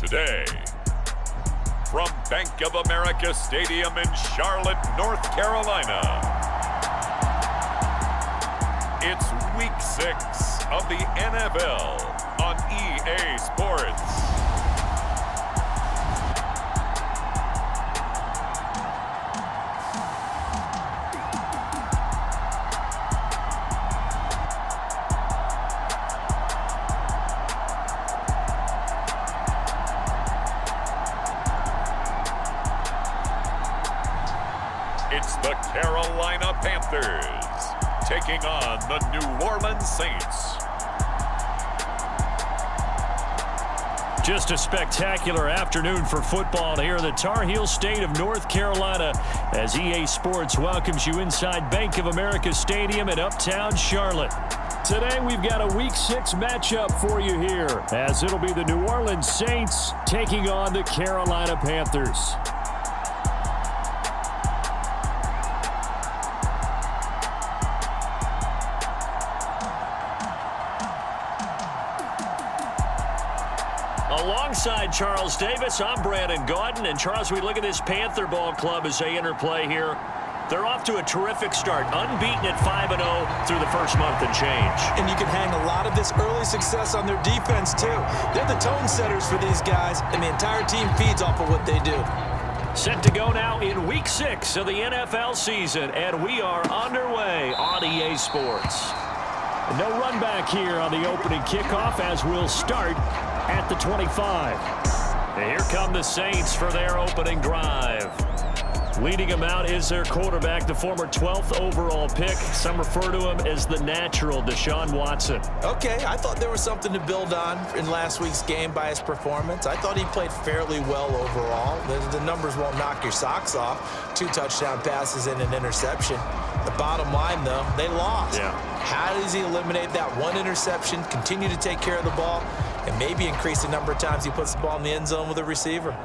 day. From Bank of America Stadium in Charlotte, North Carolina, it's Week 6 of the NFL on EA Sports. It's the Carolina Panthers taking on the New Orleans Saints. Just a spectacular afternoon for football here in the Tar Heel state of North Carolina as EA Sports welcomes you inside Bank of America Stadium in uptown Charlotte. Today we've got a Week 6 matchup for you here as it'll be the New Orleans Saints taking on the Carolina Panthers. Alongside Charles Davis, I'm Brandon Gaudin. And Charles, we look at this Panther ball club as they interplay here. They're off to a terrific start, unbeaten at 5-0 through the first month and change. And you can hang a lot of this early success on their defense, too. They're the tone setters for these guys, and the entire team feeds off of what they do. Set to go now in Week 6 of the NFL season, and we are underway on EA Sports. No run back here on the opening kickoff as we'll start at the 25. And here come the Saints for their opening drive. Leading them out is their quarterback, the former 12th overall pick. Some refer to him as the natural, Deshaun Watson. Okay, I thought there was something to build on in last week's game by his performance. I thought he played fairly well overall. The numbers won't knock your socks off. 2 touchdown passes and an interception. The bottom line, though, they lost. Yeah. How does he eliminate that one interception, continue to take care of the ball, and maybe increase the number of times he puts the ball in the end zone with a receiver?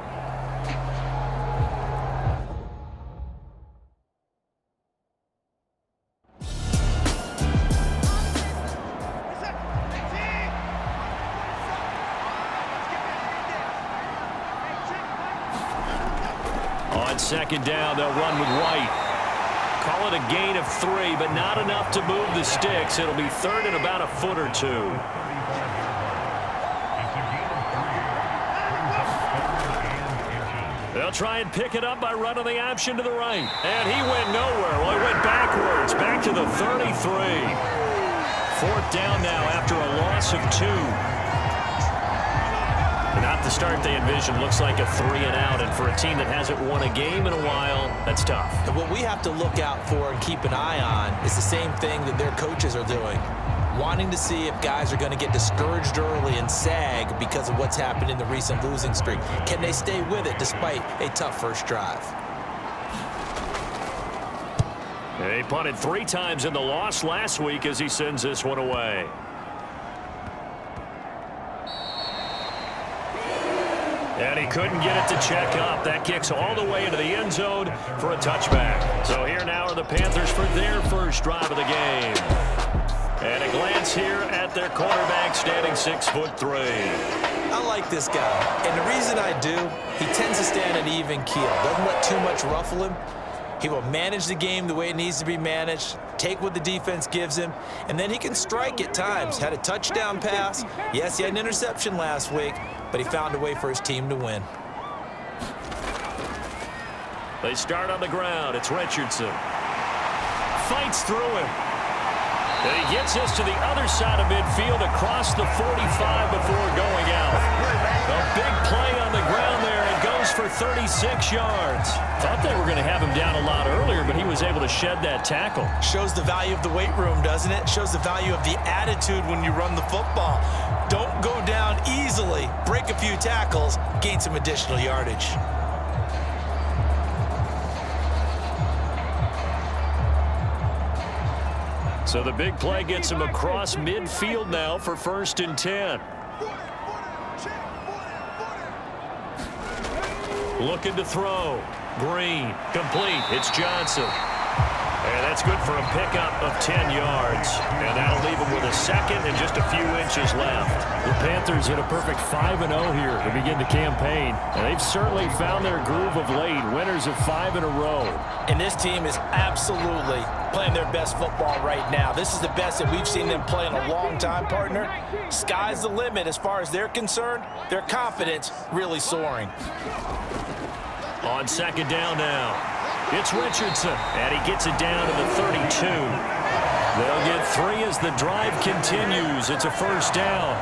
On second down, they'll run with White. Call it a gain of 3, but not enough to move the sticks. It'll be third and about a foot or 2. They'll try and pick it up by running the option to the right. And he went nowhere. Well, he went backwards, back to the 33. 4th down now after a loss of 2. Not the start they envisioned. Looks like a 3 and out. And for a team that hasn't won a game in a while, that's tough. And what we have to look out for and keep an eye on is the same thing that their coaches are doing. Wanting to see if guys are going to get discouraged early and sag because of what's happened in the recent losing streak. Can they stay with it despite a tough first drive? He punted 3 times in the loss last week as he sends this one away. And he couldn't get it to check up. That kicks all the way into the end zone for a touchback. So here now are the Panthers for their first drive of the game. And a glance here at their quarterback, standing 6'3". I like this guy, and the reason I do, he tends to stand an even keel. Doesn't let too much ruffle him. He will manage the game the way it needs to be managed, take what the defense gives him, and then he can strike at times. Had a touchdown pass. Yes, he had an interception last week, but he found a way for his team to win. They start on the ground. It's Richardson. Fights through him. And he gets us to the other side of midfield across the 45 before going out. A big play on the ground there. It goes for 36 yards. Thought they were going to have him down a lot earlier, but he was able to shed that tackle. Shows the value of the weight room, doesn't it? Shows the value of the attitude when you run the football. Don't go down easily. Break a few tackles. Gain some additional yardage. So the big play gets him across midfield now for 1st and 10. Looking to throw. Green. Complete. It's Johnson. And that's good for a pickup of 10 yards. And that'll leave him with a second and just a few inches left. The Panthers in a perfect 5-0 here to begin the campaign. And they've certainly found their groove of late. Winners of 5 in a row. And this team is absolutely playing their best football right now. This is the best that we've seen them play in a long time, partner. Sky's the limit as far as they're concerned. Their confidence really soaring. On second down now, it's Richardson, and he gets it down to the 32. They'll get 3 as the drive continues. It's a first down.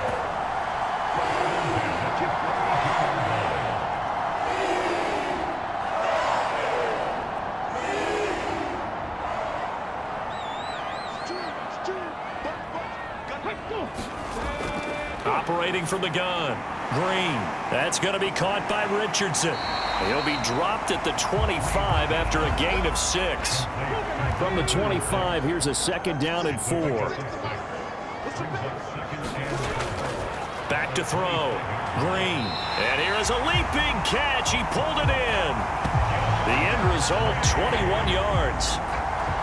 Operating from the gun, Green. That's going to be caught by Richardson. He'll be dropped at the 25 after a gain of 6. From the 25, here's a second down and 4. Back to throw. Green. And here is a leaping catch. He pulled it in. The end result, 21 yards.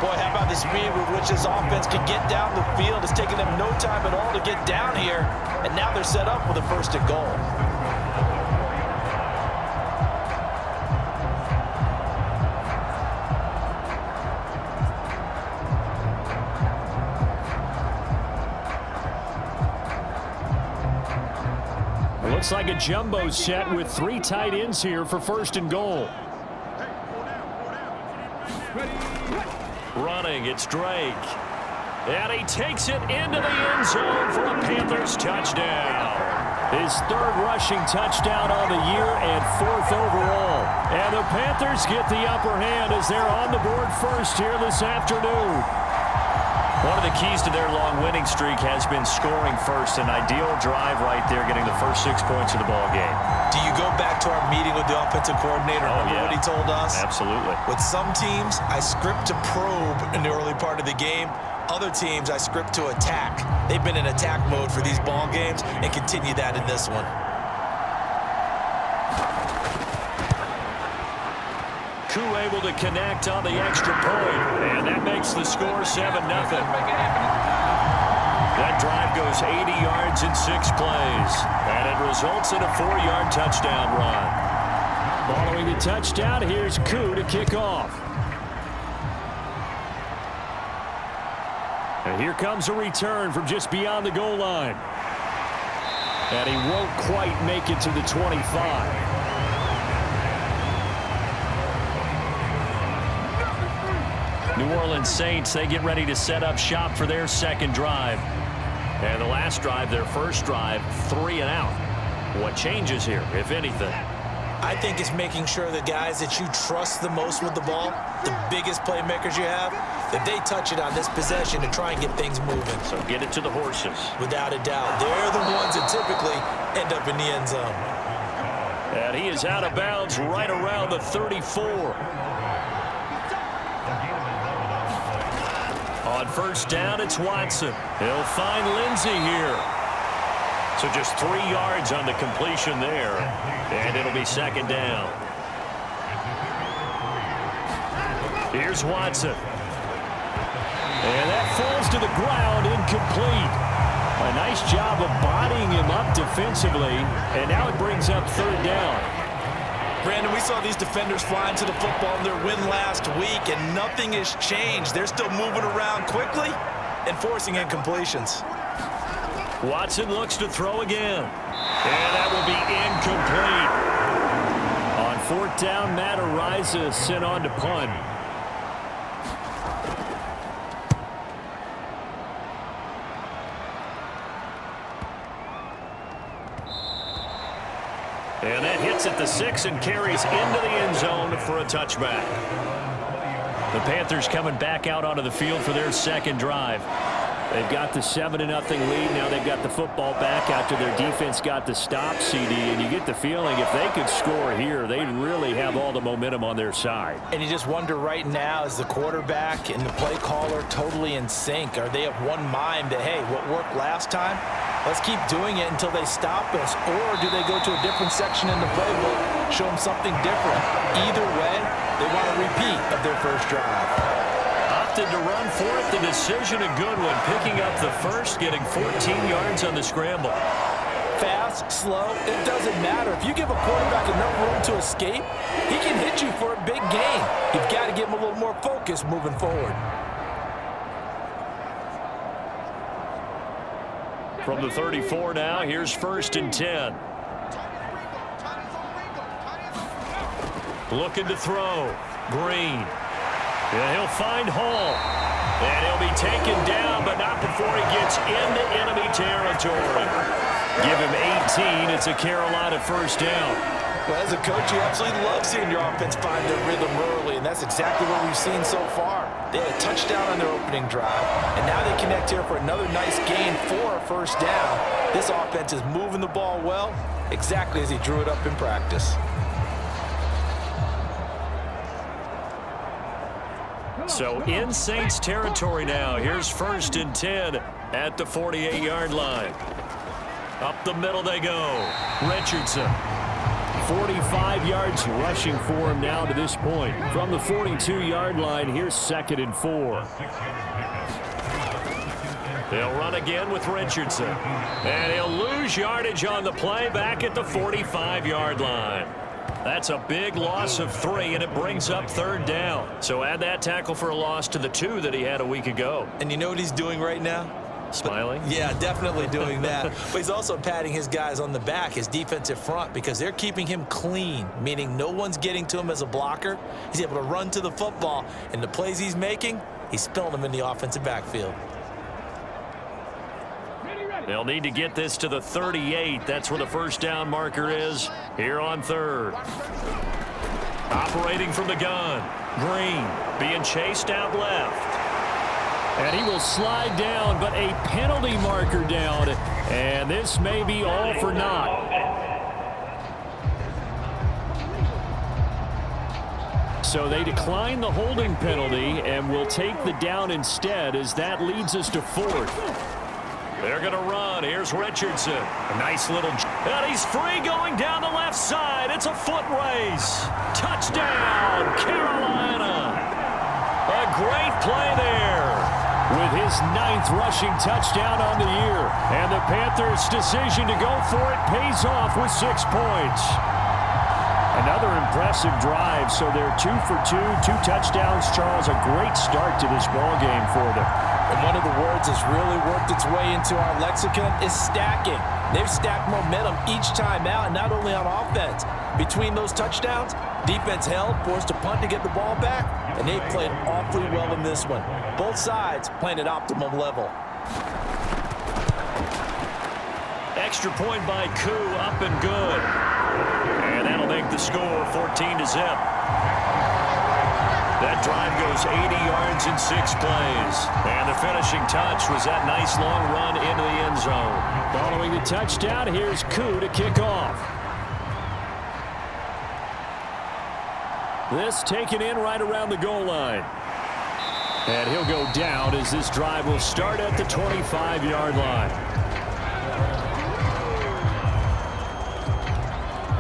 Boy, how about the speed with which this offense can get down the field? It's taken them no time at all to get down here, and now they're set up with a first and goal. Looks like a jumbo set with 3 tight ends here for first and goal. Running, it's Drake. And he takes it into the end zone for a Panthers touchdown. His 3rd rushing touchdown on the year and 4th overall. And the Panthers get the upper hand as they're on the board first here this afternoon. One of the keys to their long winning streak has been scoring first. An ideal drive right there, getting the first 6 points of the ball game. Do you go back to our meeting with the offensive coordinator? Remember what he told us? Absolutely. With some teams, I script to probe in the early part of the game. Other teams, I script to attack. They've been in attack mode for these ball games and continue that in this one. Koo able to connect on the extra point, and that makes the score 7-0. That drive goes 80 yards in 6 plays, and it results in a 4-yard touchdown run. Following the touchdown, here's Koo to kick off. And here comes a return from just beyond the goal line. And he won't quite make it to the 25. New Orleans Saints, they get ready to set up shop for their second drive. And the last drive, their first drive, 3 and out. What changes here, if anything? I think it's making sure the guys that you trust the most with the ball, the biggest playmakers you have, that they touch it on this possession and try and get things moving. So get it to the horses. Without a doubt. They're the ones that typically end up in the end zone. And he is out of bounds right around the 34. On first down, it's Watson. He'll find Lindsey here. So just 3 yards on the completion there. And it'll be second down. Here's Watson. And that falls to the ground, incomplete. A nice job of bodying him up defensively. And now it brings up third down. Brandon, we saw these defenders flying to the football in their win last week, and nothing has changed. They're still moving around quickly and forcing incompletions. Watson looks to throw again. And that will be incomplete. On fourth down, Matt Ariza sent on to punt. And that hits at the 6 and carries into the end zone for a touchback. The Panthers coming back out onto the field for their second drive. They've got the 7-0 lead. Now they've got the football back after their defense got the stop, CD. And you get the feeling if they could score here, they'd really have all the momentum on their side. And you just wonder right now, is the quarterback and the play caller totally in sync? Are they of one mind that, hey, what worked last time, let's keep doing it until they stop us? Or do they go to a different section in the playbook, show them something different? Either way, they want a repeat of their first drive. opted to run for it. The decision a good one. Picking up the first, getting 14 yards on the scramble. Fast, slow, it doesn't matter. If you give a quarterback enough room to escape, he can hit you for a big gain. You've got to give him a little more focus moving forward. From the 34 now, here's 1st and 10. Looking to throw. Green. Yeah, he'll find Hall. And he'll be taken down, but not before he gets into enemy territory. Give him 18. It's a Carolina 1st down. Well, as a coach, you absolutely love seeing your offense find their rhythm early, and that's exactly what we've seen so far. They had a touchdown on their opening drive, and now they connect here for another nice gain for a 1st down. This offense is moving the ball well, exactly as he drew it up in practice. So in Saints territory now. Here's 1st and 10 at the 48-yard line. Up the middle they go. Richardson. 45 yards rushing for him now to this point. From the 42-yard line, here's 2nd and 4. They'll run again with Richardson. And he'll lose yardage on the play back at the 45-yard line. That's a big loss of 3, and it brings up 3rd down. So add that tackle for a loss to the 2 that he had a week ago. And you know what he's doing right now? Smiling? Yeah, definitely doing that. But he's also patting his guys on the back, his defensive front, because they're keeping him clean, meaning no one's getting to him as a blocker. He's able to run to the football, and the plays he's making, he's spilling them in the offensive backfield. They'll need to get this to the 38. That's where the 1st down marker is here on 3rd. Operating from the gun. Green being chased out left. And he will slide down, but a penalty marker down. And this may be all for naught. So they decline the holding penalty and will take the down instead, as that leads us to 4th. They're going to run. Here's Richardson. A nice little... And he's free going down the left side. It's a foot race. Touchdown, Carolina. A great play there. With his 9th rushing touchdown on the year. And the Panthers' decision to go for it pays off with 6 points. Another impressive drive, so they're 2 for 2, 2 touchdowns. Charles, a great start to this ball game for them. And one of the words that's really worked its way into our lexicon is stacking. They've stacked momentum each time out, and not only on offense. Between those touchdowns, defense held, forced a punt to get the ball back, and they played awfully well in this one. Both sides playing at optimum level. Extra point by Koo, up and good. And that'll make the score 14-0. That drive goes 80 yards in 6 plays. And the finishing touch was that nice long run into the end zone. Following the touchdown, here's Koo to kick off. This taken in right around the goal line. And he'll go down as this drive will start at the 25-yard line.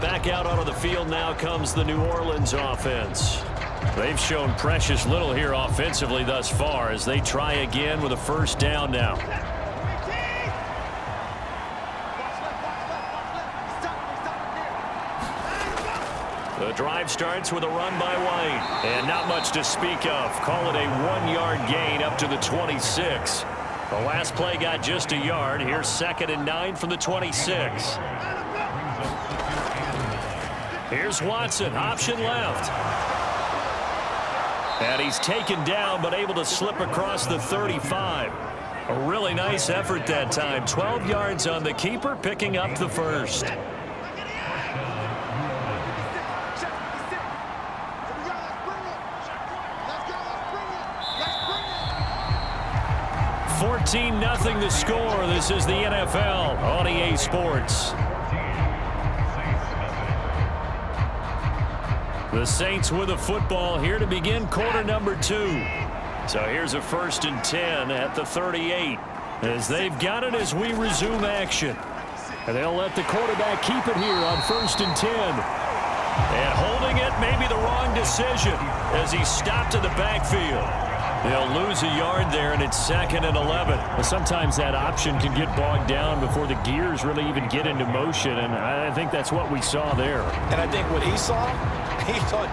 Back out onto the field now comes the New Orleans offense. They've shown precious little here offensively thus far as they try again with a 1st down now. The drive starts with a run by White. And not much to speak of. Call it a 1-yard gain up to the 26. The last play got just a yard. Here's 2nd and 9 from the 26. Here's Watson, option left. And he's taken down, but able to slip across the 35. A really nice effort that time. 12 yards on the keeper, picking up the 1st. $14-0 the score. This is the NFL on EA Sports. The Saints with a football here to begin quarter number 2. So here's a 1st and 10 at the 38 as they've got it as we resume action. And they'll let the quarterback keep it here on 1st and 10. And holding it may be the wrong decision as he stopped in the backfield. They'll lose a yard there, and it's 2nd and 11. Well, sometimes that option can get bogged down before the gears really even get into motion, and I think that's what we saw there. And I think what he saw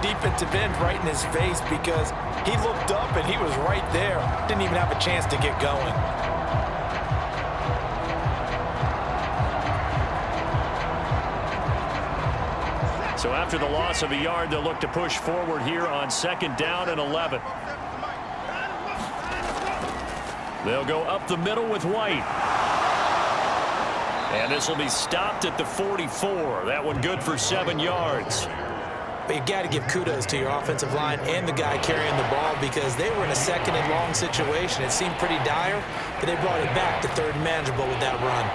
defensive end right in his face because he looked up and he was right there. Didn't even have a chance to get going. So after the loss of a yard, they'll look to push forward here on 2nd down and 11. They'll go up the middle with White. And this will be stopped at the 44. That one good for 7 yards. But you got to give kudos to your offensive line and the guy carrying the ball because they were in a 2nd and long situation. It seemed pretty dire, but they brought it back to 3rd and manageable with that run.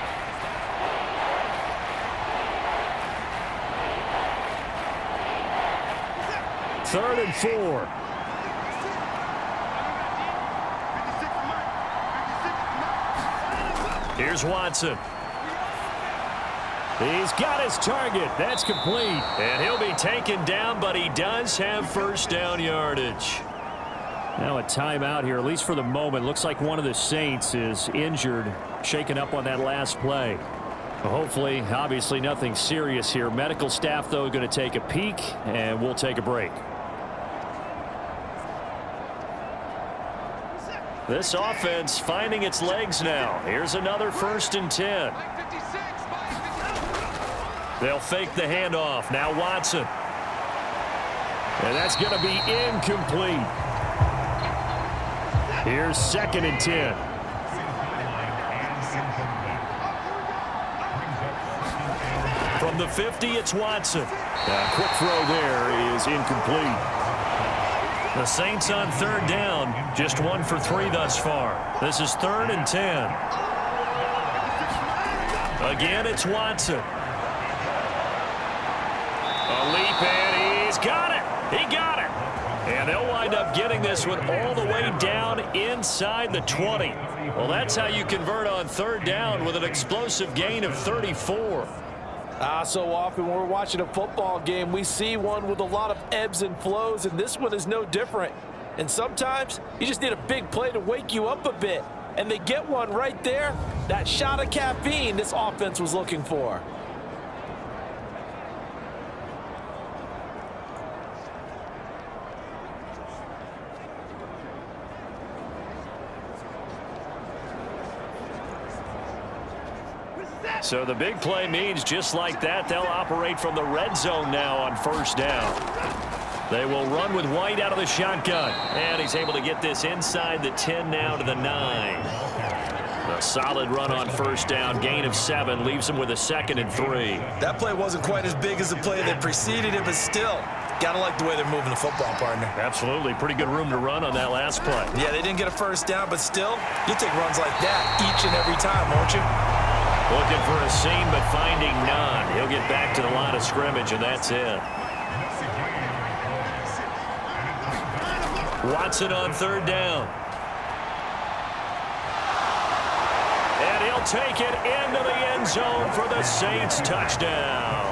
Third and 4. Here's Watson. He's got his target. That's complete. And he'll be taken down, but he does have 1st down yardage. Now a timeout here, at least for the moment. Looks like one of the Saints is injured, shaken up on that last play. Hopefully, obviously nothing serious here. Medical staff, though, going to take a peek, and we'll take a break. This offense finding its legs now. Here's another 1st and 10. They'll fake the handoff. Now Watson. And that's going to be incomplete. Here's 2nd and 10. From the 50, it's Watson. Quick throw there is incomplete. The Saints on 3rd down, just 1 for 3 thus far. This is 3rd and 10. Again, it's Watson. A leap, and he's got it. He got it. And they'll wind up getting this one all the way down inside the 20. Well, that's how you convert on 3rd down with an explosive gain of 34. So often when we're watching a football game, we see one with a lot of ebbs and flows, and this one is no different. And sometimes you just need a big play to wake you up a bit. And they get one right there, that shot of caffeine this offense was looking for. So the big play means just like that, they'll operate from the red zone now on 1st down. They will run with White out of the shotgun. And he's able to get this inside the 10 now to the 9. A solid run on 1st down, gain of 7, leaves him with a 2nd and 3. That play wasn't quite as big as the play that preceded it, but still, gotta like the way they're moving the football, partner. Absolutely. Pretty good room to run on that last play. Yeah, they didn't get a 1st down, but still, you take runs like that each and every time, won't you? Looking for a seam, but finding none. He'll get back to the line of scrimmage, and that's it. Watson on 3rd down. And he'll take it into the end zone for the Saints touchdown.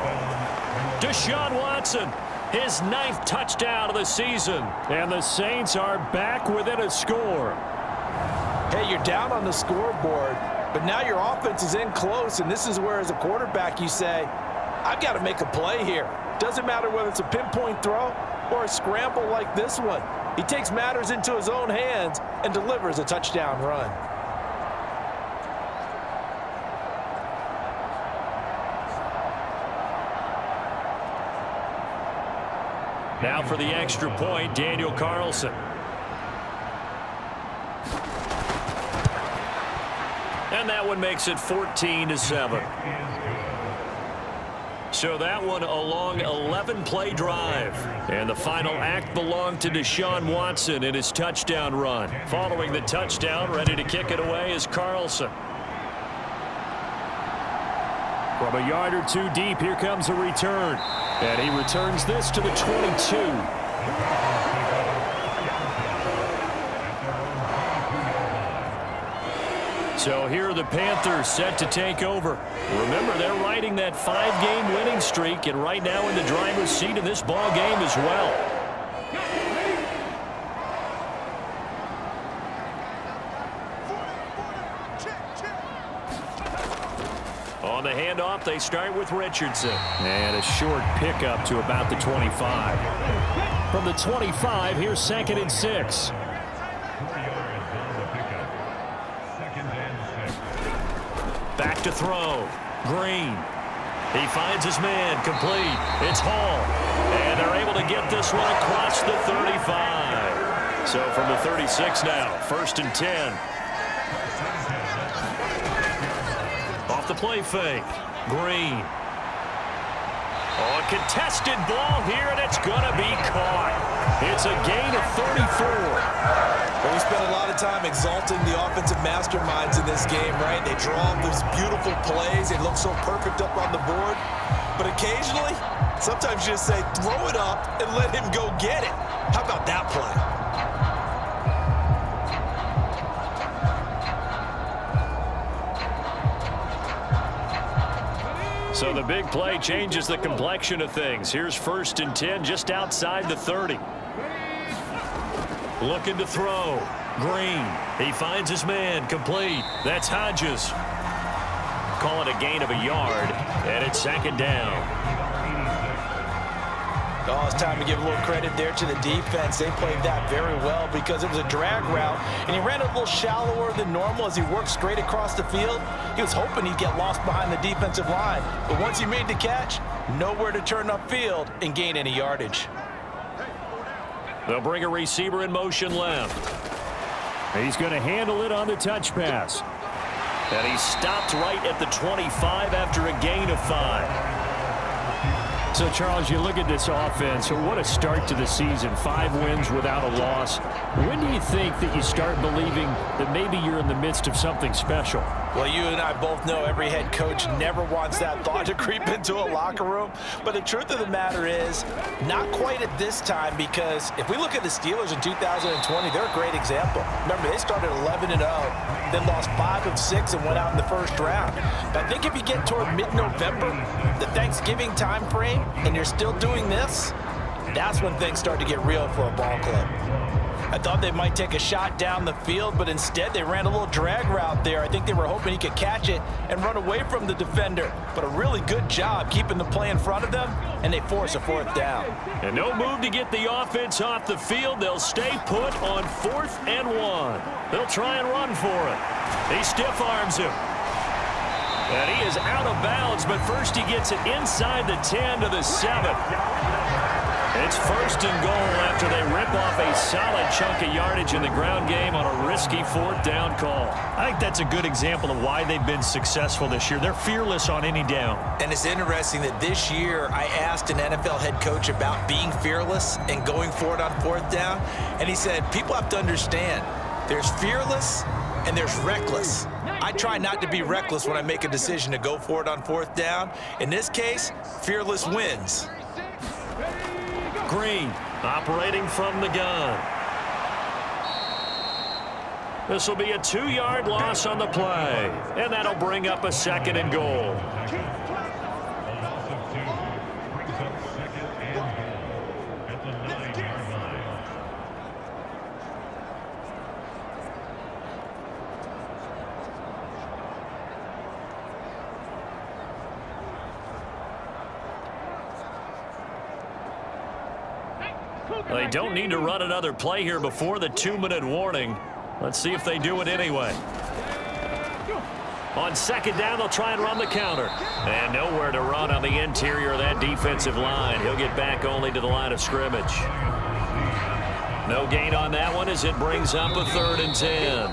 Deshaun Watson, his 9th touchdown of the season. And the Saints are back within a score. Hey, you're down on the scoreboard, but now your offense is in close, and this is where, as a quarterback, you say, I've got to make a play here. Doesn't matter whether it's a pinpoint throw or a scramble like this one. He takes matters into his own hands and delivers a touchdown run. Now for the extra point, Daniel Carlson. And that one makes it 14-7. So that one a long 11-play drive. And the final act belonged to Deshaun Watson in his touchdown run. Following the touchdown, ready to kick it away is Carlson. From a yard or two deep, here comes a return. And he returns this to the 22. So here are the Panthers set to take over. Remember, they're riding that 5-game winning streak, and right now in the driver's seat in this ball game as well. off. They start with Richardson. And a short pickup to about the 25. From the 25, here's 2nd and 6. Back to throw. Green. He finds his man. Complete. It's Hall. And they're able to get this one across the 35. So from the 36 now, 1st and 10. Off the play fake. Green. Oh, a contested ball here, and it's going to be caught. It's a gain of 34. Well, we spent a lot of time exalting the offensive masterminds in this game, right? They draw up those beautiful plays. They look so perfect up on the board. But occasionally, sometimes you just say, throw it up and let him go get it. How about that play? So the big play changes the complexion of things. Here's 1st and 10 just outside the 30. Looking to throw. Green. He finds his man. Complete. That's Hodges. Call it a gain of a yard, and it's 2nd down. Oh, it's time to give a little credit there to the defense. They played that very well because it was a drag route, and he ran a little shallower than normal as he worked straight across the field. He was hoping he'd get lost behind the defensive line, but once he made the catch, nowhere to turn upfield and gain any yardage. They'll bring a receiver in motion left. He's going to handle it on the touch pass. And he stopped right at the 25 after a gain of 5. So, Charles, you look at this offense, what a start to the season. 5 wins without a loss. When do you think that you start believing that maybe you're in the midst of something special? Well, you and I both know every head coach never wants that thought to creep into a locker room. But the truth of the matter is, not quite at this time, because if we look at the Steelers in 2020, they're a great example. Remember, they started 11-0, then lost 5 of 6 and went out in the first round. But I think if you get toward mid-November, the Thanksgiving time frame, and you're still doing this, that's when things start to get real for a ball club. I thought they might take a shot down the field, but instead they ran a little drag route there. I think they were hoping he could catch it and run away from the defender. But a really good job keeping the play in front of them, and they force a 4th down. And no move to get the offense off the field. They'll stay put on 4th and 1. They'll try and run for it. He stiff arms him. And he is out of bounds, but first he gets it inside the 10 to the 7. It's 1st and goal after they rip off a solid chunk of yardage in the ground game on a risky 4th down call. I think that's a good example of why they've been successful this year. They're fearless on any down. And it's interesting that this year I asked an NFL head coach about being fearless and going for it on 4th down, and he said, people have to understand, there's fearless and there's reckless. I try not to be reckless when I make a decision to go for it on 4th down. In this case, fearless wins. Green operating from the gun. This will be a 2-yard loss on the play, and that'll bring up a 2nd and goal. They don't need to run another play here before the 2-minute warning. Let's see if they do it anyway. On 2nd down, they'll try and run the counter. And nowhere to run on the interior of that defensive line. He'll get back only to the line of scrimmage. No gain on that one as it brings up a 3rd and 10.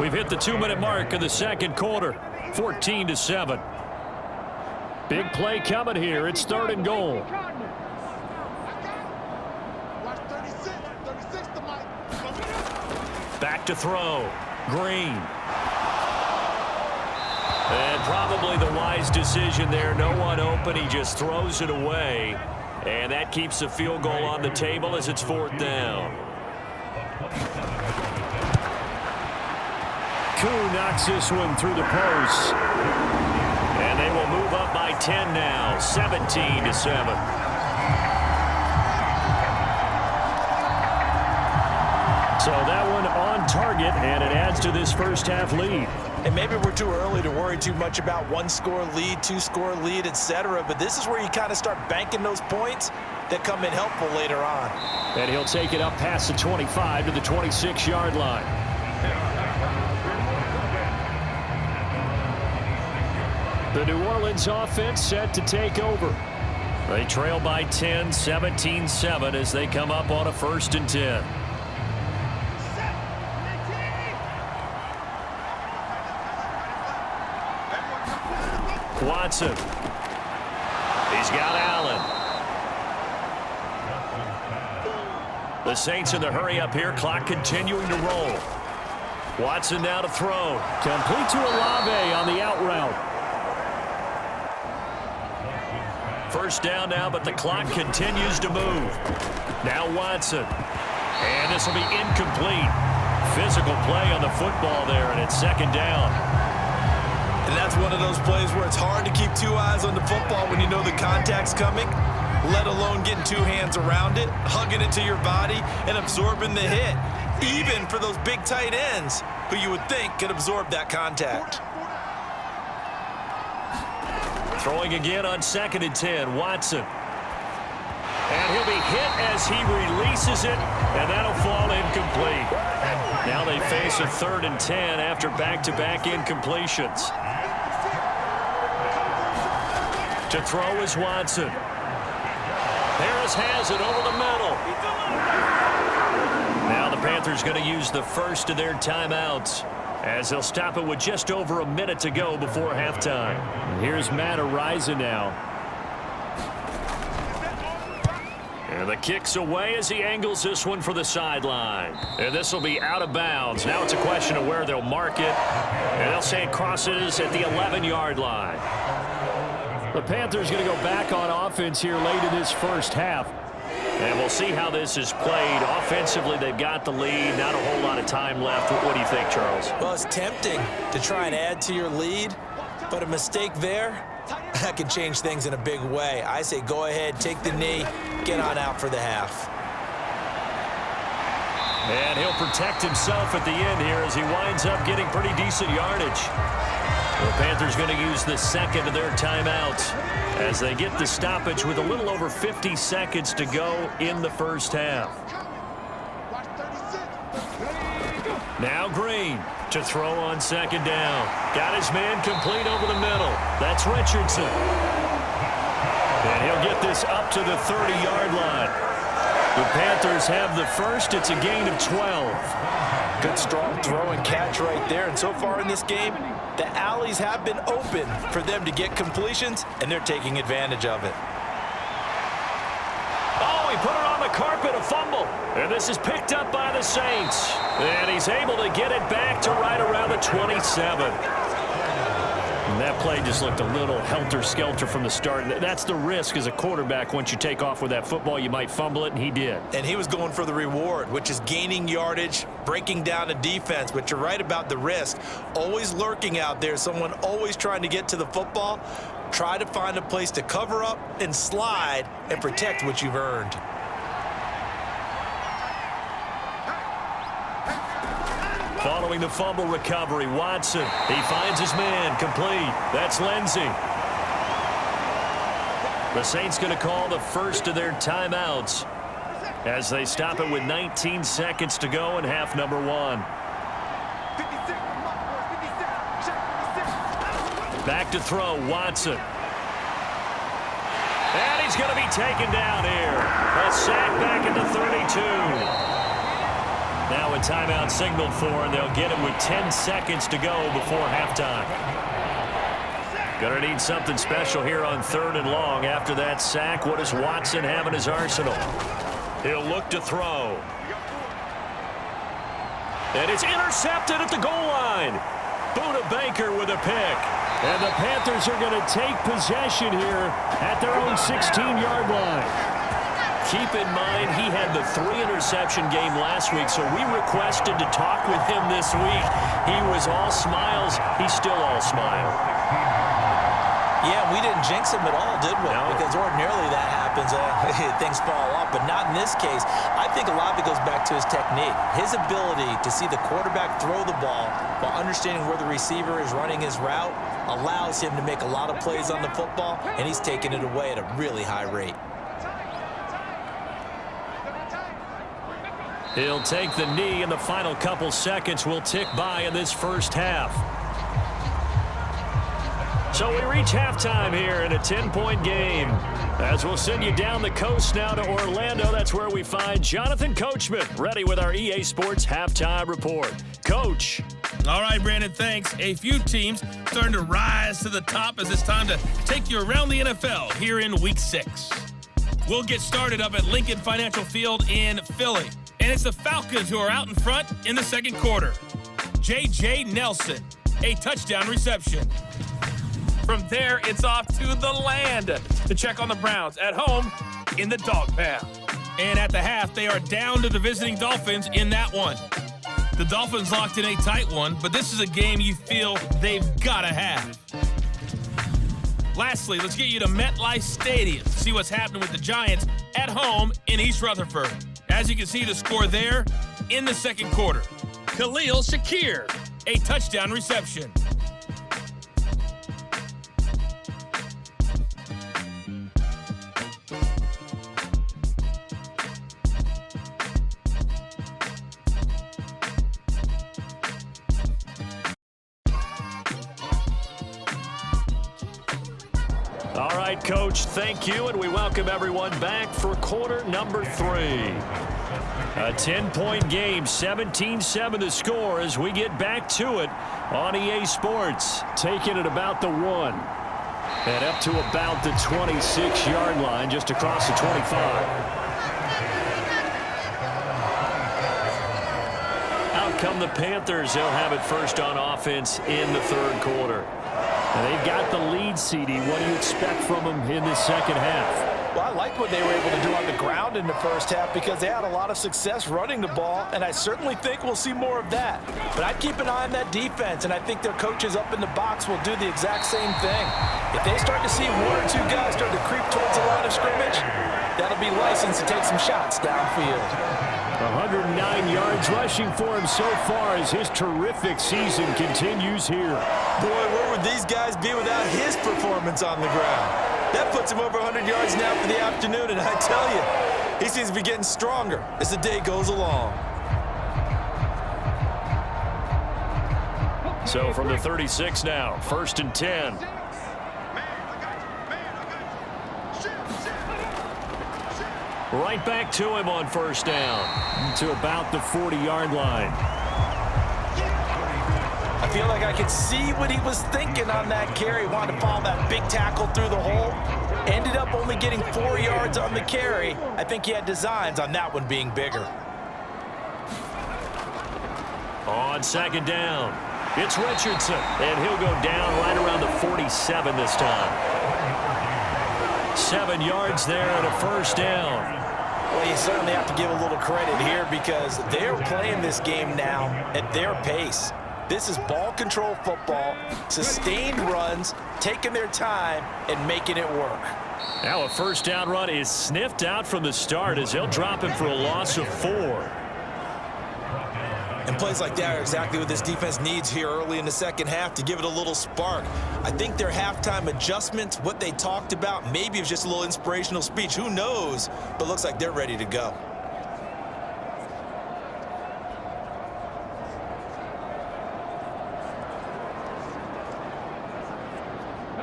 We've hit the 2-minute mark of the 2nd quarter. 14-7. Big play coming here. It's 3rd and goal. Back to throw. Green. And probably the wise decision there. No one open. He just throws it away. And that keeps the field goal on the table as it's 4th down. Koo knocks this one through the post. And they will move up by 10 now. 17-7. So that one on target, and it adds to this first half lead. And maybe we're too early to worry too much about one-score lead, two-score lead, etc. But this is where you kind of start banking those points that come in helpful later on. And he'll take it up past the 25 to the 26-yard line. The New Orleans offense set to take over. They trail by 10, 17-7 as they come up on a 1st and 10. Watson. He's got Allen. The Saints in the hurry up here. Clock continuing to roll. Watson now to throw. Complete to Olave on the out route. First down now, but the clock continues to move. Now Watson. And this will be incomplete. Physical play on the football there, and it's 2nd down. And that's one of those plays where it's hard to keep two eyes on the football when you know the contact's coming, let alone getting two hands around it, hugging it to your body, and absorbing the hit, even for those big tight ends who you would think could absorb that contact. Throwing again on 2nd and 10, Watson. And he'll be hit as he releases it, and that'll fall incomplete. Now they face a 3rd and 10 after back-to-back incompletions. To throw is Watson. Harris has it over the middle. Now the Panthers going to use the first of their timeouts, as they'll stop it with just over a minute to go before halftime. Here's Matt Araiza now. And the kick's away as he angles this one for the sideline. And this will be out of bounds. Now it's a question of where they'll mark it. And they'll say it crosses at the 11-yard line. The Panthers going to go back on offense here late in this first half. And we'll see how this is played. Offensively, they've got the lead. Not a whole lot of time left. What do you think, Charles? Well, it's tempting to try and add to your lead, but a mistake there, that can change things in a big way. I say go ahead, take the knee, get on out for the half. And he'll protect himself at the end here as he winds up getting pretty decent yardage. The Panthers going to use the second of their timeouts as they get the stoppage with a little over 50 seconds to go in the first half. Now Green to throw on 2nd down. Got his man complete over the middle. That's Richardson. And he'll get this up to the 30-yard line. The Panthers have the first. It's a gain of 12. Good strong throw and catch right there. And so far in this game, the alleys have been open for them to get completions, and they're taking advantage of it. Oh, he put it on the carpet, a fumble. And this is picked up by the Saints. And he's able to get it back to right around the 27. And that play just looked a little helter-skelter from the start. That's the risk as a quarterback. Once you take off with that football, you might fumble it, and he did. And he was going for the reward, which is gaining yardage, breaking down a defense. But you're right about the risk. Always lurking out there, someone always trying to get to the football. Try to find a place to cover up and slide and protect what you've earned. Following the fumble recovery, Watson. He finds his man, complete. That's Lindsey. The Saints going to call the first of their timeouts as they stop it with 19 seconds to go in half number 1. Back to throw, Watson. And he's going to be taken down here. A sack back at the 32. Now a timeout signaled for, and they'll get it with 10 seconds to go before halftime. Gonna need something special here on 3rd and long. After that sack, what does Watson have in his arsenal? He'll look to throw. And it's intercepted at the goal line. Buda Baker with a pick. And the Panthers are going to take possession here at their own 16-yard line. Keep in mind, he had the 3-interception game last week, so we requested to talk with him this week. He was all smiles. He's still all smile. Yeah, we didn't jinx him at all, did we? No. Because ordinarily that happens. Things fall off, but not in this case. I think a lot of it goes back to his technique. His ability to see the quarterback throw the ball while understanding where the receiver is running his route allows him to make a lot of plays on the football, and he's taking it away at a really high rate. He'll take the knee, and the final couple seconds will tick by in this first half. So we reach halftime here in a 10-point game. As we'll send you down the coast now to Orlando, that's where we find Jonathan Coachman, ready with our EA Sports Halftime Report. Coach. All right, Brandon, thanks. A few teams starting to rise to the top as it's time to take you around the NFL here in Week 6. We'll get started up at Lincoln Financial Field in Philly. And it's the Falcons who are out in front in the second quarter. J.J. Nelson, a touchdown reception. From there, it's off to the land to check on the Browns at home in the dog pound. And at the half, they are down to the visiting Dolphins in that one. The Dolphins locked in a tight one, but this is a game you feel they've got to have. Lastly, let's get you to MetLife Stadium to see what's happening with the Giants at home in East Rutherford. As you can see, the score there in the second quarter. Khalil Shakir, a touchdown reception. All right, Coach, thank you, and we welcome everyone back for quarter number 3. A 10-point game, 17-7 the score as we get back to it on EA Sports. Taking it about the 1. And up to about the 26-yard line, just across the 25. Out come the Panthers. They'll have it first on offense in the third quarter. And they've got the lead, CD. What do you expect from them in the second half? Well, I like what they were able to do on the ground in the first half because they had a lot of success running the ball, and I certainly think we'll see more of that. But I'd keep an eye on that defense, and I think their coaches up in the box will do the exact same thing. If they start to see 1 or 2 guys start to creep towards the line of scrimmage, that'll be licensed to take some shots downfield. 109 yards rushing for him so far as his terrific season continues here. Boy, where would these guys be without his performance on the ground? That puts him over 100 yards now for the afternoon, and I tell you, he seems to be getting stronger as the day goes along. So from the 36 now, 1st and 10. Right back to him on first down to about the 40-yard line. I feel like I could see what he was thinking on that carry. Wanted to follow that big tackle through the hole. Ended up only getting 4 yards on the carry. I think he had designs on that one being bigger. On second down, it's Richardson, and he'll go down right around the 47 this time. 7 yards there and a first down. Well, you certainly have to give a little credit here because they're playing this game now at their pace. This is ball control football, sustained runs, taking their time and making it work. Now a first down run is sniffed out from the start as they'll drop him for a loss of 4. And plays like that are exactly what this defense needs here early in the second half to give it a little spark. I think their halftime adjustments, what they talked about, maybe it was just a little inspirational speech. Who knows? But looks like they're ready to go.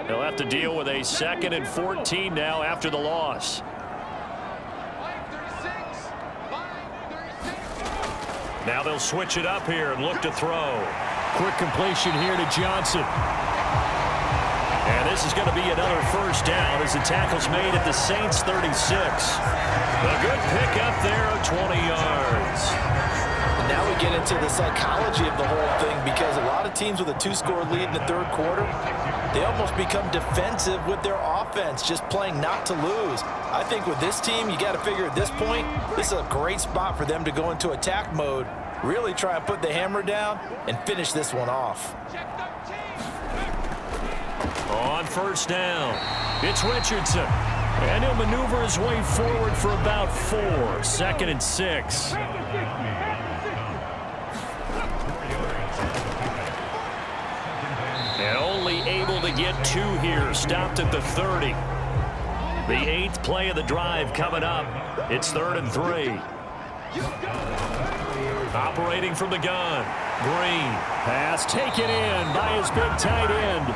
They'll have to deal with a 2nd and 14 now after the loss. Now they'll switch it up here and look to throw. Quick completion here to Johnson. And this is going to be another first down as the tackle's made at the Saints 36. A good pickup there of 20 yards. And now we get into the psychology of the whole thing because a lot of teams with a 2-score lead in the third quarter, they almost become defensive with their offense, just playing not to lose. I think with this team, you got to figure at this point, this is a great spot for them to go into attack mode, really try and put the hammer down and finish this one off. On first down, it's Richardson. And he'll maneuver his way forward for about 4. 2nd and 6. And only able to get 2 here. Stopped at the 30. The 8th play of the drive coming up. It's 3rd and 3. Operating from the gun. Green. Pass taken in by his big tight end.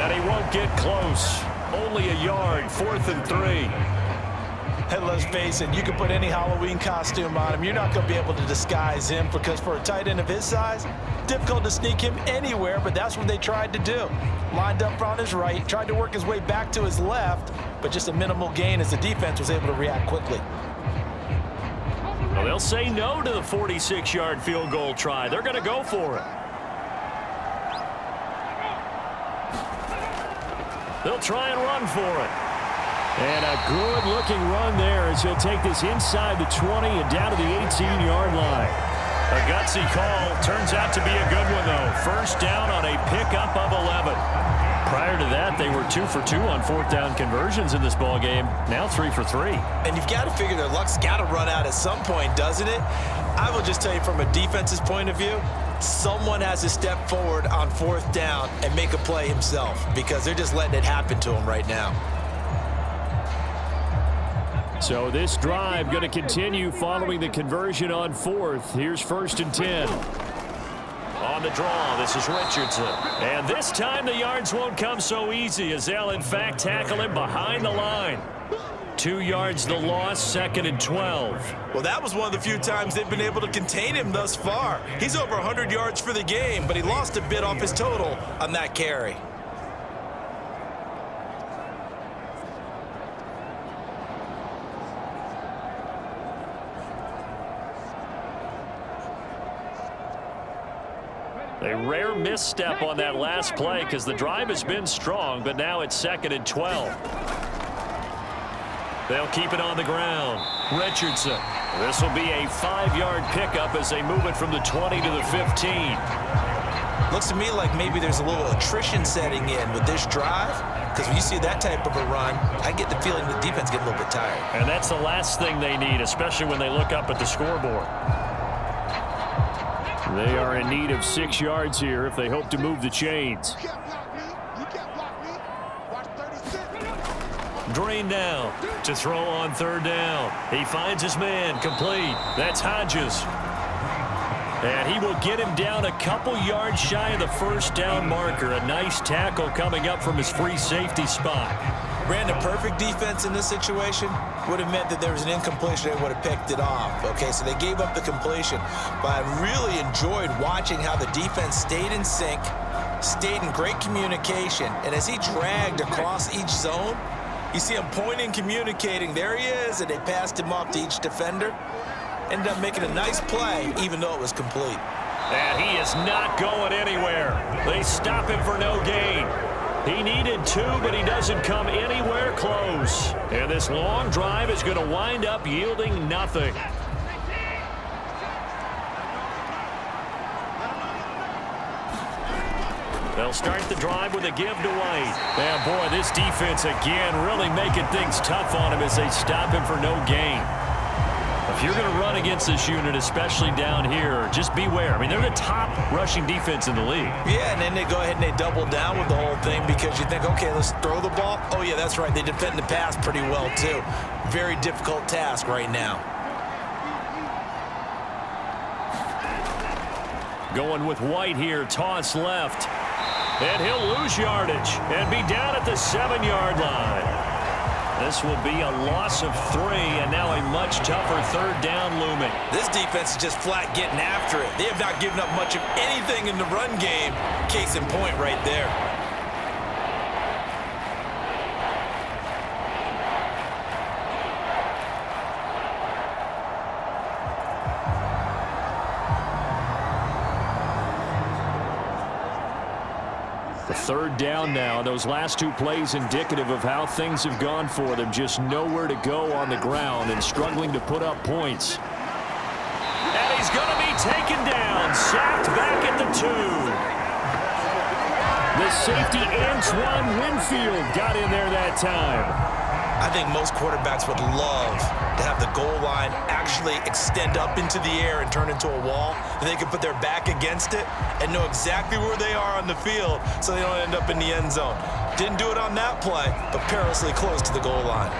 And he won't get close. Only a yard. 4th and 3. Hey, let's face it, you can put any Halloween costume on him. You're not going to be able to disguise him because for a tight end of his size, difficult to sneak him anywhere, but that's what they tried to do. Lined up on his right, tried to work his way back to his left, but just a minimal gain as the defense was able to react quickly. Well, they'll say no to the 46-yard field goal try. They're going to go for it. They'll try and run for it. And a good-looking run there as he'll take this inside the 20 and down to the 18-yard line. A gutsy call. Turns out to be a good one, though. First down on a pickup of 11. Prior to that, they were 2 for 2 on 4th down conversions in this ballgame. Now 3 for 3. And you've got to figure their luck's got to run out at some point, doesn't it? I will just tell you from a defense's point of view, someone has to step forward on 4th down and make a play himself because they're just letting it happen to him right now. So this drive going to continue following the conversion on 4th. Here's 1st and 10. On the draw, this is Richardson. And this time the yards won't come so easy as they'll, in fact, tackle him behind the line. 2 yards the loss, 2nd and 12. Well, that was one of the few times they've been able to contain him thus far. He's over 100 yards for the game, but he lost a bit off his total on that carry. A rare misstep on that last play because the drive has been strong, but now it's 2nd and 12. They'll keep it on the ground. Richardson. This will be a 5-yard pickup as they move it from the 20 to the 15. Looks to me like maybe there's a little attrition setting in with this drive because when you see that type of a run, I get the feeling the defense get a little bit tired. And that's the last thing they need, especially when they look up at the scoreboard. They are in need of 6 yards here if they hope to move the chains. Drain down to throw on 3rd down. He finds his man complete. That's Hodges. And he will get him down a couple yards shy of the 1st down marker. A nice tackle coming up from his free safety spot. Brandon, perfect defense in this situation would have meant that there was an incompletion. They would have picked it off. Okay, so they gave up the completion. But I really enjoyed watching how the defense stayed in sync, stayed in great communication. And as he dragged across each zone, you see him pointing, communicating. There he is, and they passed him off to each defender. Ended up making a nice play, even though it was complete. And he is not going anywhere. They stop him for no gain. He needed 2, but he doesn't come anywhere close. And this long drive is going to wind up yielding nothing. They'll start the drive with a give to White. And boy, this defense again really making things tough on him as they stop him for no gain. If you're going to run against this unit, especially down here, just beware. I mean, they're the top rushing defense in the league. Yeah, and then they go ahead and they double down with the whole thing because you think, okay, let's throw the ball. Oh, yeah, that's right. They defend the pass pretty well, too. Very difficult task right now. Going with White here, toss left. And he'll lose yardage and be down at the 7-yard line. This will be a loss of 3, and now a much tougher 3rd down looming. This defense is just flat getting after it. They have not given up much of anything in the run game. Case in point right there. The 3rd down now. Those last 2 plays indicative of how things have gone for them. Just nowhere to go on the ground and struggling to put up points. And he's going to be taken down. Sacked back at the 2. The safety, Antoine Winfield, got in there that time. I think most quarterbacks would love to have the goal line actually extend up into the air and turn into a wall, and they can put their back against it and know exactly where they are on the field so they don't end up in the end zone. Didn't do it on that play, but perilously close to the goal line.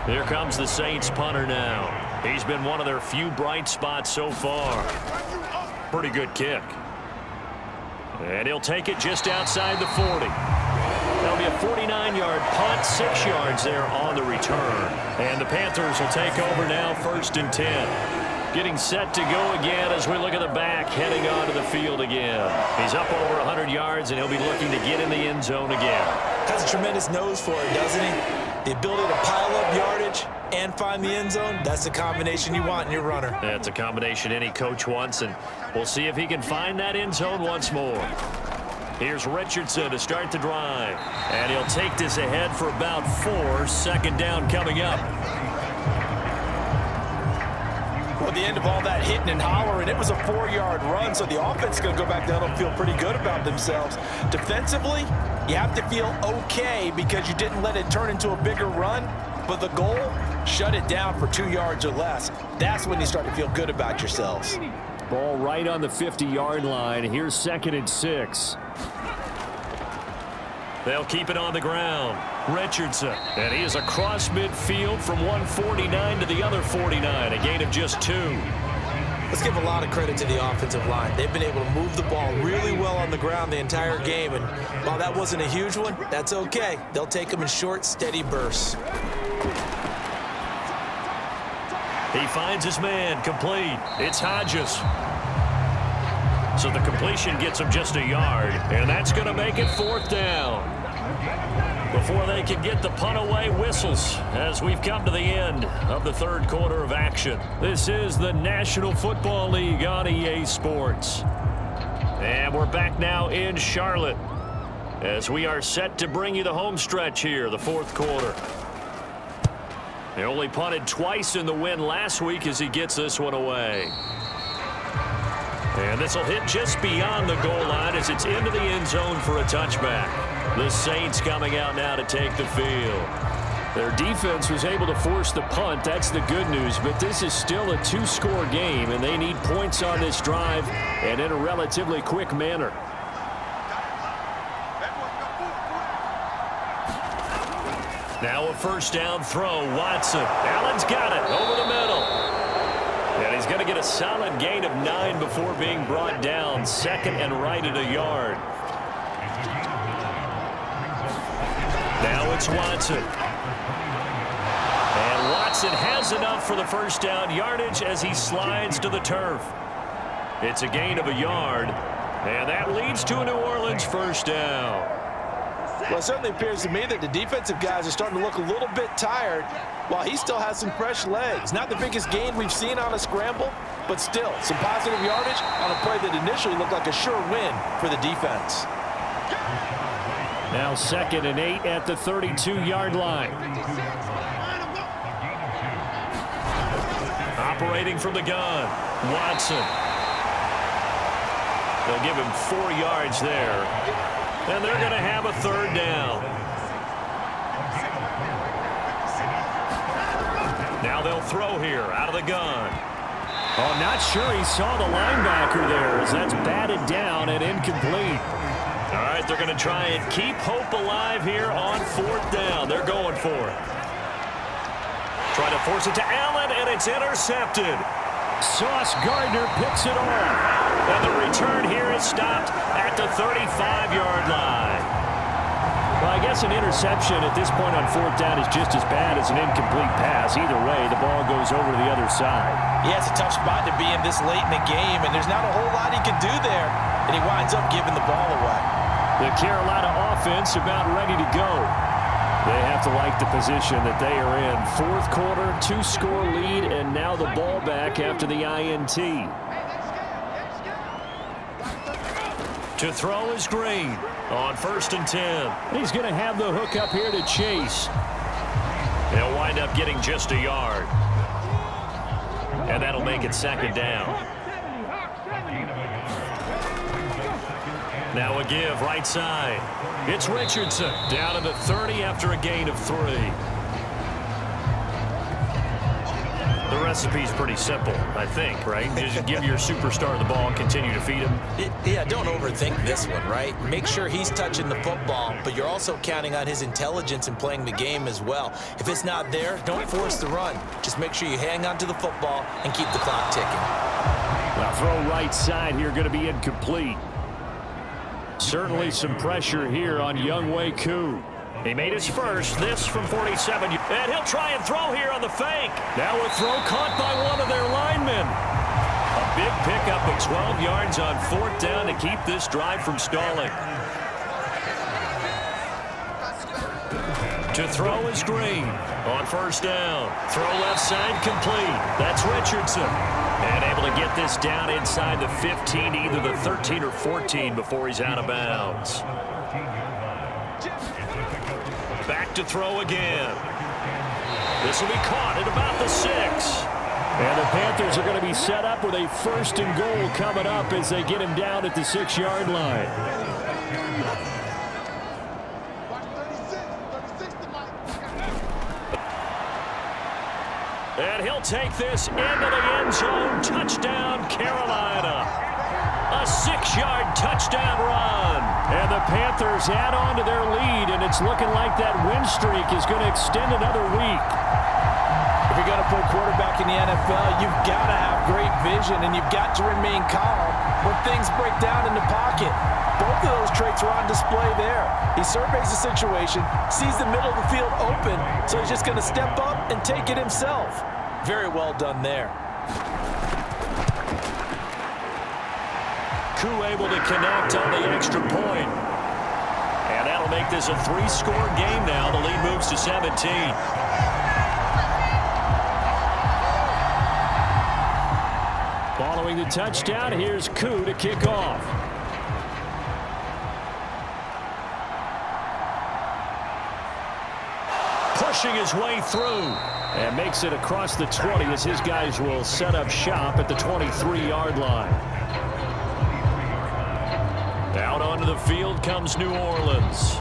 Here comes the Saints punter now. He's been one of their few bright spots so far. Pretty good kick. And he'll take it just outside the 40. That'll be a 49-yard punt, 6 yards there on the return. And the Panthers will take over now, 1st and 10. Getting set to go again as we look at the back, heading onto the field again. He's up over 100 yards, and he'll be looking to get in the end zone again. Has a tremendous nose for it, doesn't he? The ability to pile up yardage and find the end zone, that's the combination you want in your runner. That's a combination any coach wants, and we'll see if he can find that end zone once more. Here's Richardson to start the drive. And he'll take this ahead for about 4. 2nd down coming up. Well, at the end of all that hitting and hollering, it was a 4-yard run, so the offense is going to go back down and feel pretty good about themselves. Defensively, you have to feel okay because you didn't let it turn into a bigger run, but the goal, shut it down for 2 yards or less. That's when you start to feel good about yourselves. Ball right on the 50-yard line. Here's 2nd and 6. They'll keep it on the ground. Richardson. And he is across midfield from 149 to the other 49. A gain of just 2. Let's give a lot of credit to the offensive line. They've been able to move the ball really well on the ground the entire game. And while that wasn't a huge one, that's okay. They'll take them in short, steady bursts. He finds his man, complete. It's Hodges. So the completion gets him just a yard, and that's going to make it 4th down. Before they can get the punt away, whistles as we've come to the end of the 3rd quarter of action. This is the National Football League on EA Sports. And we're back now in Charlotte as we are set to bring you the home stretch here, the 4th quarter. They only punted twice in the win last week as he gets this one away. And this will hit just beyond the goal line as it's into the end zone for a touchback. The Saints coming out now to take the field. Their defense was able to force the punt. That's the good news. But this is still a 2-score game, and they need points on this drive and in a relatively quick manner. Now a 1st down throw. Watson. Allen's got it over the middle. And he's going to get a solid gain of 9 before being brought down. 2nd and right at a yard. Now it's Watson. And Watson has enough for the 1st down yardage as he slides to the turf. It's a gain of a yard. And that leads to a New Orleans 1st down. Well, it certainly appears to me that the defensive guys are starting to look a little bit tired while he still has some fresh legs. Not the biggest gain we've seen on a scramble, but still some positive yardage on a play that initially looked like a sure win for the defense. Now 2nd and 8 at the 32-yard line. Operating from the gun, Watson. They'll give him 4 yards there. And they're going to have a 3rd down. Now they'll throw here out of the gun. Oh, not sure he saw the linebacker there as that's batted down and incomplete. All right, they're going to try and keep hope alive here on 4th down. They're going for it. Try to force it to Allen, and it's intercepted. Sauce Gardner picks it off. And the return here is stopped at the 35-yard line. Well, I guess an interception at this point on 4th down is just as bad as an incomplete pass. Either way, the ball goes over to the other side. Yeah, it's a tough spot to be in this late in the game, and there's not a whole lot he can do there, and he winds up giving the ball away. The Carolina offense about ready to go. They have to like the position that they are in. 4th quarter, 2-score lead, and now the ball back after the INT. To throw is Green on 1st and 10. He's going to have the hook up here to Chase. They'll wind up getting just a yard. And that'll make it 2nd down. Now a give right side. It's Richardson down to the 30 after a gain of 3. The recipe's pretty simple, I think, right? Just give your superstar the ball and continue to feed him. Yeah, don't overthink this one, right? Make sure he's touching the football, but you're also counting on his intelligence in playing the game as well. If it's not there, don't force the run. Just make sure you hang on to the football and keep the clock ticking. Now throw right side here going to be incomplete. Certainly some pressure here on Younghoe Koo. He made his first, this from 47. And he'll try and throw here on the fake. Now a throw caught by one of their linemen. A big pickup of 12 yards on 4th down to keep this drive from stalling. To throw is Green on 1st down. Throw left side complete. That's Richardson. And able to get this down inside the 15, either the 13 or 14 before he's out of bounds. Back to throw again. This will be caught at about the 6. And the Panthers are going to be set up with a 1st and goal coming up as they get him down at the 6-yard line. And he'll take this into the end zone. Touchdown, Carolina. A 6-yard touchdown run. And the Panthers add on to their lead, and it's looking like that win streak is going to extend another week. If you're going to play quarterback in the NFL, you've got to have great vision, and you've got to remain calm when things break down in the pocket. Both of those traits are on display there. He surveys the situation, sees the middle of the field open, so he's just going to step up and take it himself. Very well done there. Koo able to connect on the extra point. And that'll make this a 3-score game now. The lead moves to 17. Following the touchdown, here's Koo to kick off. Pushing his way through. And makes it across the 20 as his guys will set up shop at the 23-yard line. Out onto the field comes New Orleans.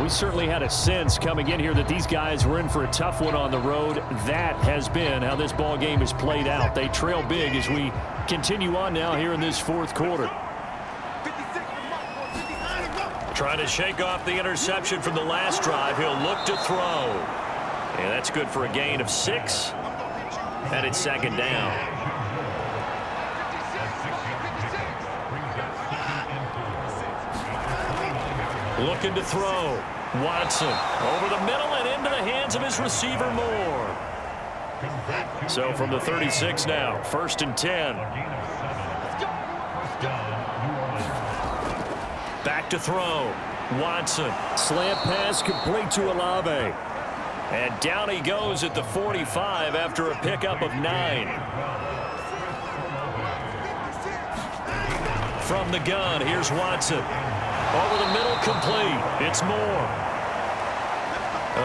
We certainly had a sense coming in here that these guys were in for a tough one on the road. That has been how this ball game has played out. They trail big as we continue on now here in this 4th quarter. Trying to shake off the interception from the last drive. He'll look to throw. And that's good for a gain of 6. And it's 2nd down. Looking to throw. Watson over the middle and into the hands of his receiver Moore. So from the 36 now, 1st and 10. Back to throw. Watson. Slant pass complete to Olave. And down he goes at the 45 after a pickup of 9. From the gun, here's Watson. Over the middle, complete. It's Moore.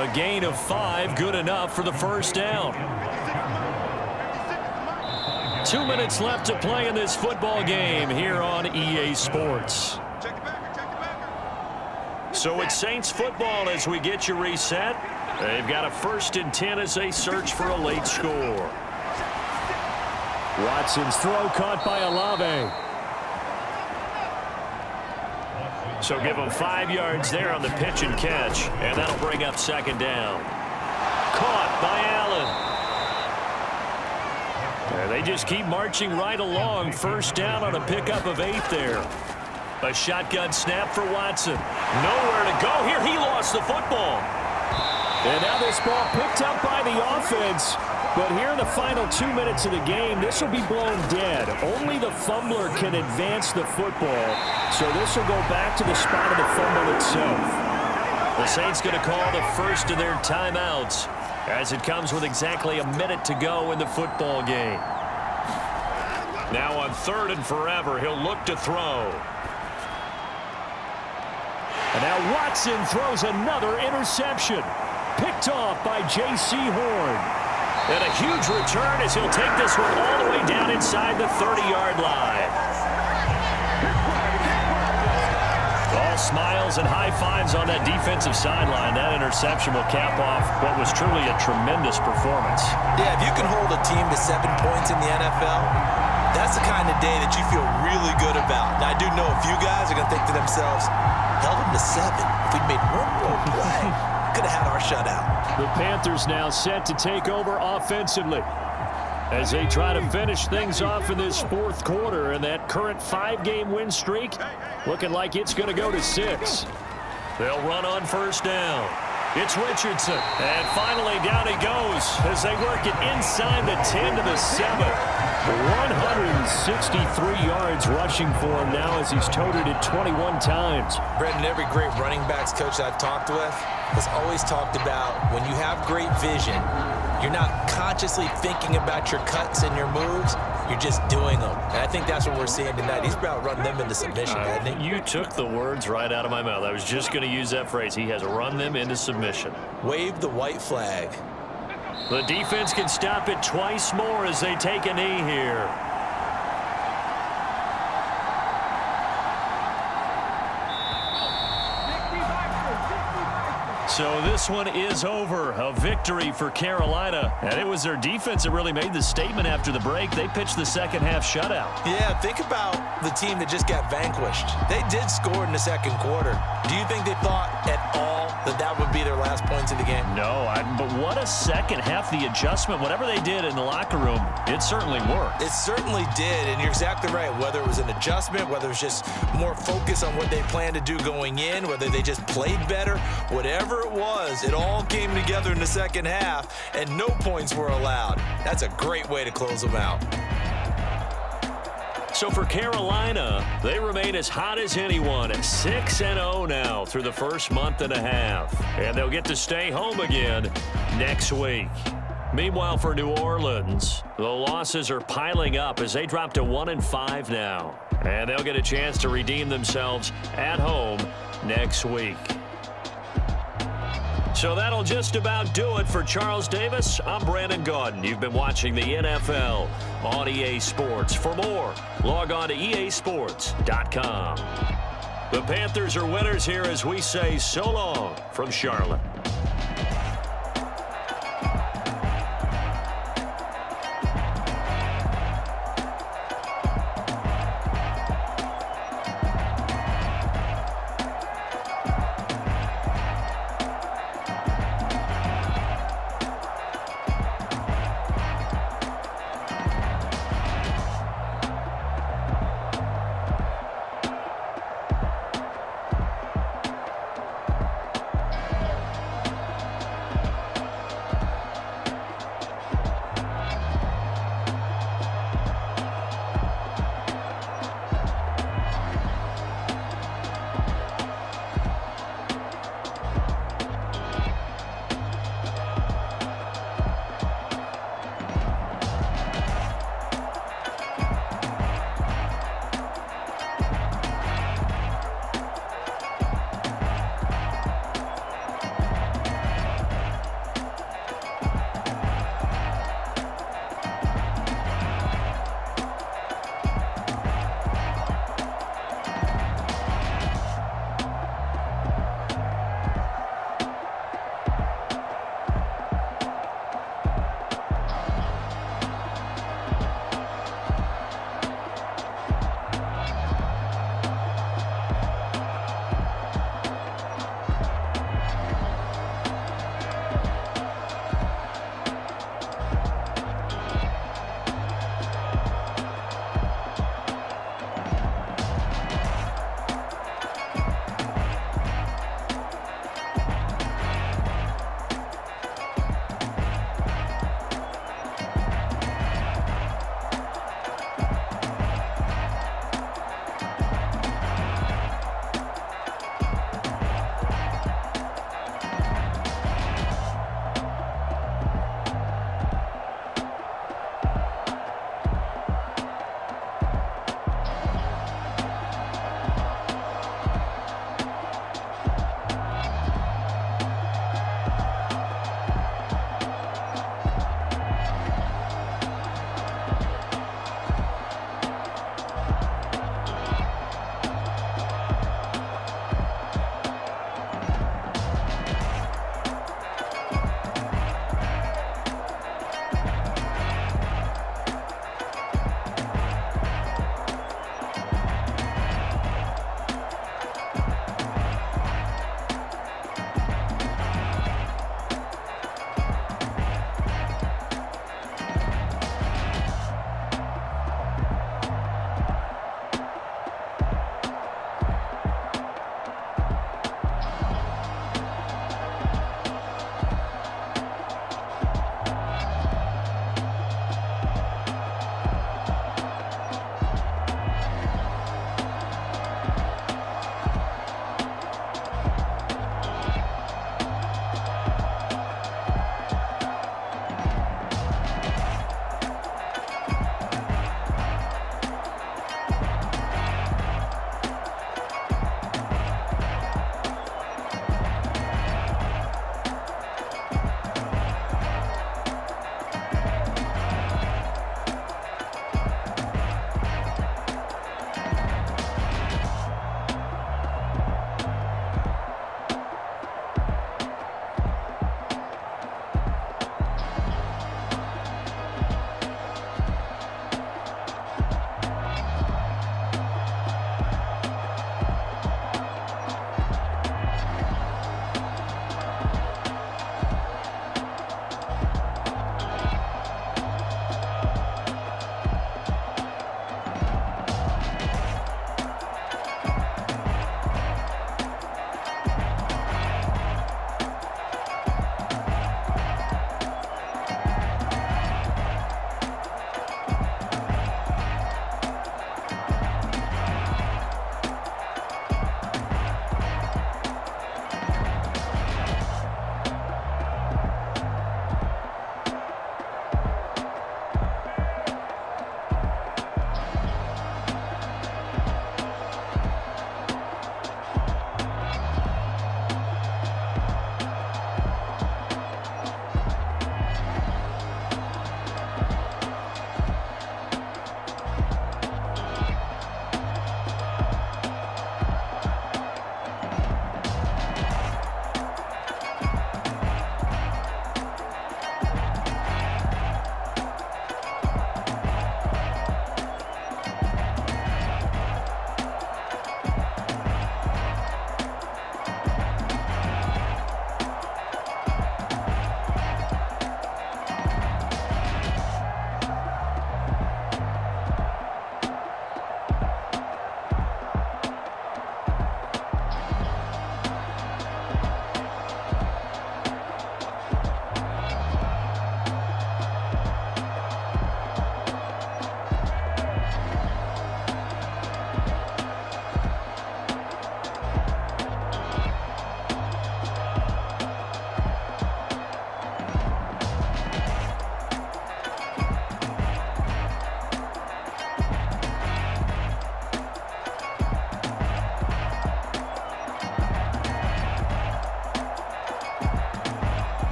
A gain of 5, good enough for the 1st down. 2 minutes left to play in this football game here on EA Sports. So it's Saints football as we get you reset. They've got a 1st and 10 as they search for a late score. Watson's throw caught by Olave. So give them 5 yards there on the pitch and catch, and that'll bring up 2nd down. Caught by Allen. And they just keep marching right along. 1st down on a pickup of 8 there. A shotgun snap for Watson. Nowhere to go here. He lost the football. And now this ball picked up by the offense. But here in the final 2 minutes of the game, this will be blown dead. Only the fumbler can advance the football. So this will go back to the spot of the fumble itself. The Saints going to call the first of their timeouts as it comes with exactly a minute to go in the football game. Now on 3rd and forever, he'll look to throw. And now Watson throws another interception. Picked off by J.C. Horn. And a huge return as he'll take this one all the way down inside the 30-yard line. All smiles and high fives on that defensive sideline. That interception will cap off what was truly a tremendous performance. Yeah, if you can hold a team to 7 points in the NFL, that's the kind of day that you feel really good about. Now, I do know a few guys are going to think to themselves, held them to 7. If we'd made one more play, could have had our shutout. The Panthers now set to take over offensively as they try to finish things off in this fourth quarter, and that current 5-game win streak looking like it's going to go to 6. They'll run on first down. It's Richardson. And finally down he goes as they work it inside the 10 to the 7. 163 yards rushing for him now as he's toted it 21 times. Brendan, every great running backs coach I've talked with has always talked about when you have great vision, you're not consciously thinking about your cuts and your moves. You're just doing them. And I think that's what we're seeing tonight. He's about run them into submission, hasn't he? You took the words right out of my mouth. I was just going to use that phrase. He has run them into submission. Wave the white flag. The defense can stop it twice more as they take a knee here. So this one is over. A victory for Carolina. And it was their defense that really made the statement after the break. They pitched the second half shutout. Yeah, think about the team that just got vanquished. They did score in the second quarter. Do you think they thought at all that that would be their last points of the game? No, but what a second half. The adjustment, whatever they did in the locker room, it certainly worked. It certainly did, and you're exactly right. Whether it was an adjustment, whether it was just more focus on what they planned to do going in, whether they just played better, whatever it was, it all came together in the second half, and no points were allowed. That's a great way to close them out. So for Carolina, they remain as hot as anyone at 6-0 now through the first month and a half. And they'll get to stay home again next week. Meanwhile, for New Orleans, the losses are piling up as they drop to 1-5 now. And they'll get a chance to redeem themselves at home next week. So that'll just about do it for Charles Davis. I'm Brandon Gaudin. You've been watching the NFL on EA Sports. For more, log on to easports.com. The Panthers are winners here as we say so long from Charlotte.